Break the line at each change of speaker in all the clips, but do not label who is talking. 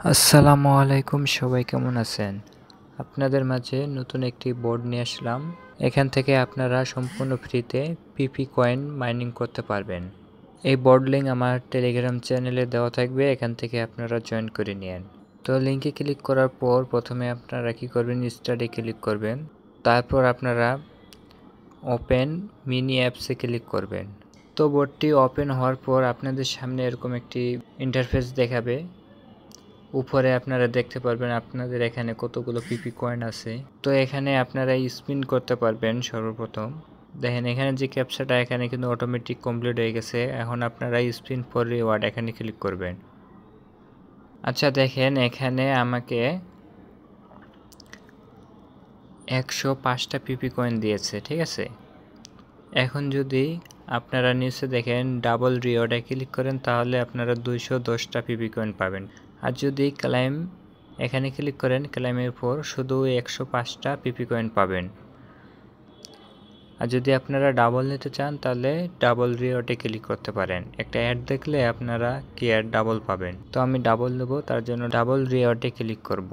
আসসালামু আলাইকুম, সবাই কেমন আছেন? আপনাদের মাঝে নতুন একটি বোর্ড নিয়ে আসলাম। এখান থেকে আপনারা সম্পূর্ণ ফ্রিতে পিপি কয়েন মাইনিং করতে পারবেন। এই বোর্ড লিঙ্ক আমার টেলিগ্রাম চ্যানেলে দেওয়া থাকবে, এখান থেকে আপনারা জয়েন করে নিন। তো লিঙ্কে ক্লিক করার পর প্রথমে আপনারা কি করবেন, স্টাডি ক্লিক করবেন। তারপর আপনারা ওপেন মিনি অ্যাপসে ক্লিক করবেন। তো বোর্ডটি ওপেন হওয়ার পর আপনাদের সামনে এরকম একটি ইন্টারফেস দেখাবে। উপরে আপনারা দেখতে পারবেন আপনাদের এখানে কতগুলো পিপি কয়েন আছে। তো এখানে আপনারা স্পিন করতে পারবেন। সর্বপ্রথম দেখেন এখানে যে ক্যাপচাটা এখানে কিন্তু অটোমেটিক কমপ্লিট হয়ে গেছে। এখন আপনারা স্পিন ফর রিওয়ার্ড এখানে ক্লিক করবেন। আচ্ছা দেখেন এখানে আমাকে 105টা পিপি কয়েন দিয়েছে, ঠিক আছে। এখন যদি আপনারা নিচে দেখেন ডাবল রিওয়ার্ডে ক্লিক করেন তাহলে আপনারা 210টা পিপি কয়েন পাবেন। আর যদি ক্লাইম এখানে ক্লিক করেন, ক্লাইমের পর শুধু 105টা পিপি কয়েন পাবেন। আর যদি আপনারা ডাবল নিতে চান তাহলে ডাবল রিওয়ার্ডে ক্লিক করতে পারেন। একটা অ্যাড দেখলে আপনারা কি অ্যাড ডাবল পাবেন। তো আমি ডাবল নেব, তার জন্য ডাবল রিওয়ার্ডে ক্লিক করব।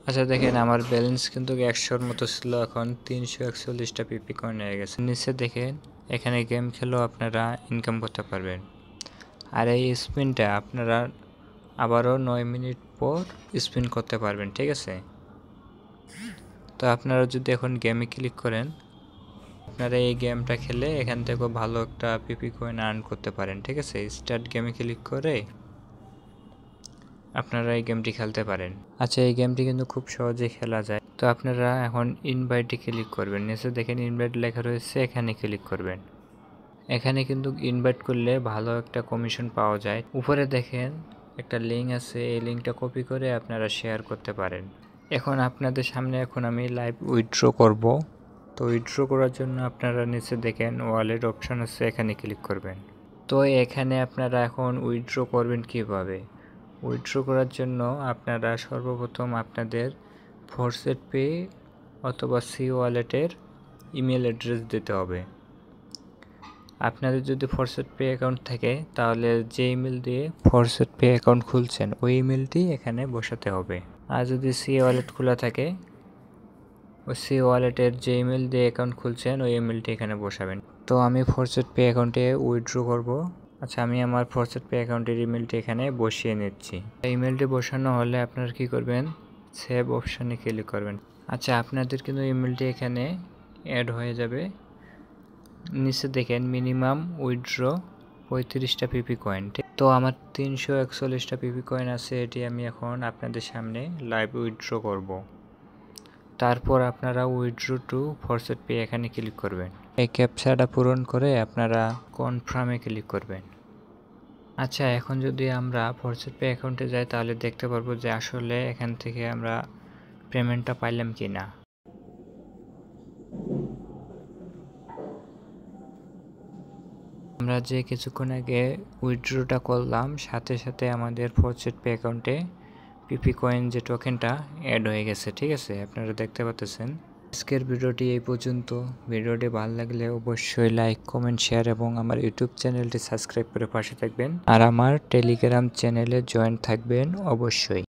আচ্ছা দেখেন আমার ব্যালেন্স কিন্তু 100-র মতো ছিল, এখন 341টা পিপি কয়েন হয়ে গেছে। নিচে দেখেন এখানে গেম খেলেও আপনারা ইনকাম করতে পারবেন। আর এই স্পিনটা আপনারা আবারও 9 মিনিট পর স্পিন করতে পারবেন, ঠিক আছে। তো আপনারা যদি এখন গেমে ক্লিক করেন, আপনারা এই গেমটা খেলে এখান থেকেও ভালো একটা পিপি কয়েন আর্ন করতে পারেন, ঠিক আছে। স্টার্ট গেমে ক্লিক করে আপনারা এই গেমটি খেলতে পারেন। আচ্ছা এই গেমটি কিন্তু খুব সহজেই খেলা যায়। তো আপনারা এখন ইনভাইটে ক্লিক করবেন। নিচে দেখেন ইনভাইট লেখা রয়েছে, এখানে ক্লিক করবেন। এখানে কিন্তু ইনভাইট করলে ভালো একটা কমিশন পাওয়া যায়। উপরে দেখেন একটা লিঙ্ক আছে, এই লিঙ্কটা কপি করে আপনারা শেয়ার করতে পারেন। এখন আপনাদের সামনে আমি লাইভ উইথড্র করব। তো উইথড্র করার জন্য আপনারা নিচে দেখেন ওয়ালেট অপশন আছে, এখানে ক্লিক করবেন। তো এখানে আপনারা এখন উইথড্র করবেন কিভাবে। উইথড্র করার জন্য আপনারা সর্বপ্রথম আপনাদের ফরসেট পে অথবা সি ওয়ালেটের ইমেল অ্যাড্রেস দিতে হবে। আপনাদের যদি ফরসেট পে অ্যাকাউন্ট থাকে তাহলে যে ইমেল দিয়ে ফরসেট পে অ্যাকাউন্ট খুলছেন ওই ইমেলটি এখানে বসাতে হবে। আর যদি সি ওয়ালেট খোলা থাকে, ওই সি ওয়ালেটের যে ইমেল দিয়ে অ্যাকাউন্ট খুলছেন ওই ইমেলটি এখানে বসাবেন। তো আমি ফরসেট পে অ্যাকাউন্টে উইথড্র করব। আচ্ছা আমি আমার ফরসেট পে অ্যাকাউন্টের ইমেলটি এখানে বসিয়ে নিচ্ছি। ইমেলটি বসানো হলে আপনারা কি করবেন, সেভ অপশানে ক্লিক করবেন। আচ্ছা আপনাদের কিন্তু ইমেলটি এখানে অ্যাড হয়ে যাবে। নিচে দেখেন মিনিমাম উইথড্র 35টা পিপি কয়েন। তো আমার 341টা পিপি কয়েন আছে, এটি আমি এখন আপনাদের সামনে লাইভ উইথড্র করব। তারপর আপনারা উইথড্র টু ফরসেট পে এখানে ক্লিক করবেন। এই ক্যাপচাটা পূরণ করে আপনারা কনফার্মে ক্লিক করবেন। আচ্ছা এখন যদি আমরা ফরসেট পে অ্যাকাউন্টে যাই তাহলে দেখতে পারবো যে আসলে এখান থেকে আমরা পেমেন্টটা পাইলাম কি না। আমরা যে কিছুক্ষণ আগে উইথড্রটা করলাম সাথে সাথে আমাদের ফরসেট পে অ্যাকাউন্টে পিপি কয়েন যে টোকেনটা অ্যাড হয়ে গেছে, ঠিক আছে, আপনারা দেখতে পাচ্ছেন। আজকের ভিডিওটি এই পর্যন্ত। ভিডিওটি ভালো লাগলে অবশ্যই লাইক, কমেন্ট, শেয়ার এবং আমার ইউটিউব চ্যানেলটি সাবস্ক্রাইব করে পাশে থাকবেন। আর আমার টেলিগ্রাম চ্যানেলে জয়েন থাকবেন অবশ্যই।